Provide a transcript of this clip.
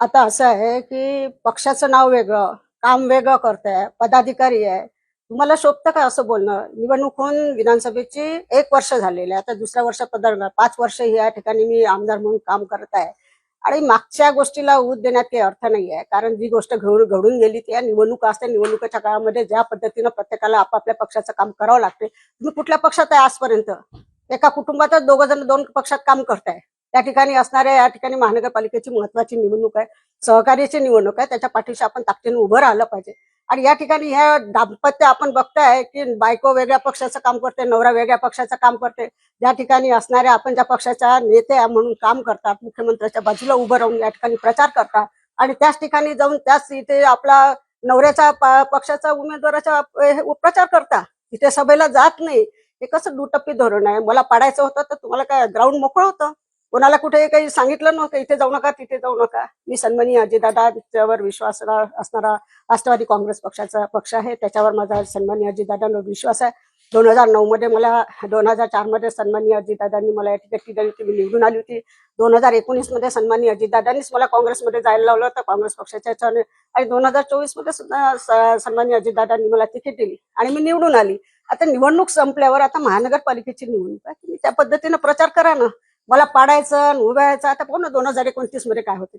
आता असं आहे की पक्षाचं नाव वेगळं, काम वेगळं करताय, पदाधिकारी आहे. तुम्हाला शोभतं का असं बोलणं? निवडणूक होऊन विधानसभेची 1 वर्ष झालेले आहे. आता दुसऱ्या वर्षात पदार्पण 5 वर्ष या ठिकाणी मी आमदार म्हणून काम करत आहे. आणि मागच्या गोष्टीला ऊत देण्यात काही अर्थ नाही आहे. कारण जी गोष्ट घडून गेली ती निवडणूक असते. निवडणुकीच्या काळामध्ये ज्या पद्धतीनं प्रत्येकाला आपापल्या पक्षाचं काम करावं लागते. तुम्ही कुठल्या पक्षात आहे आजपर्यंत? एका कुटुंबातच 2 जण 2 पक्षात काम करताय. त्या ठिकाणी असणाऱ्या या ठिकाणी महानगरपालिकेची महत्वाची निवडणूक आहे, सहकार्याची निवडणूक आहे. त्याच्या पाठीशी आपण ताकदीने उभं राहिलं पाहिजे. आणि या ठिकाणी ह्या दाम्पत्य आपण बघताय की बायको वेगळ्या पक्षाचं काम करते, नवरा वेगळ्या पक्षाचं काम करते. ज्या ठिकाणी असणाऱ्या आपण ज्या पक्षाच्या नेते म्हणून काम करतात, मुख्यमंत्र्याच्या बाजूला उभं राहून या ठिकाणी प्रचार करतात आणि त्याच ठिकाणी जाऊन त्याच इथे आपला नवऱ्याचा पक्षाचा उमेदवाराचा प्रचार करता, तिथे सभेला जात नाही. हे कसं दुटप्पी धोरण आहे? मला पाडायचं होतं तर तुम्हाला काय ग्राउंड मोकळं होतं? कोणाला कुठे काही सांगितलं नव्हतं इथे जाऊ नका, तिथे जाऊ नका. मी सन्माननीय अजितदादांच्यावर विश्वास असणारा राष्ट्रवादी काँग्रेस पक्षाचा पक्ष आहे. त्याच्यावर माझा सन्माननीय अजितदादांवर विश्वास आहे. 2009 मध्ये 2004 मध्ये सन्माननीय अजितदादांनी मला या ठिकाणी दिली होती, मी निवडून आली होती. 2019 मध्ये सन्माननीय अजितदादांनीच मला काँग्रेसमध्ये जायला लावलं होतं, काँग्रेस पक्षाच्या ह्याच्याने. आणि 2024 मध्ये सुद्धा सन्माननीय अजितदादांनी मला तिकीट दिली आणि मी निवडून आली. आता निवडणूक संपल्यावर आता महानगरपालिकेची निवडणूक आहे. तुम्ही त्या पद्धतीनं प्रचार करा ना. मला पाडायचं उभं राहायचं. आता पाहू ना 2029 मध्ये काय होते.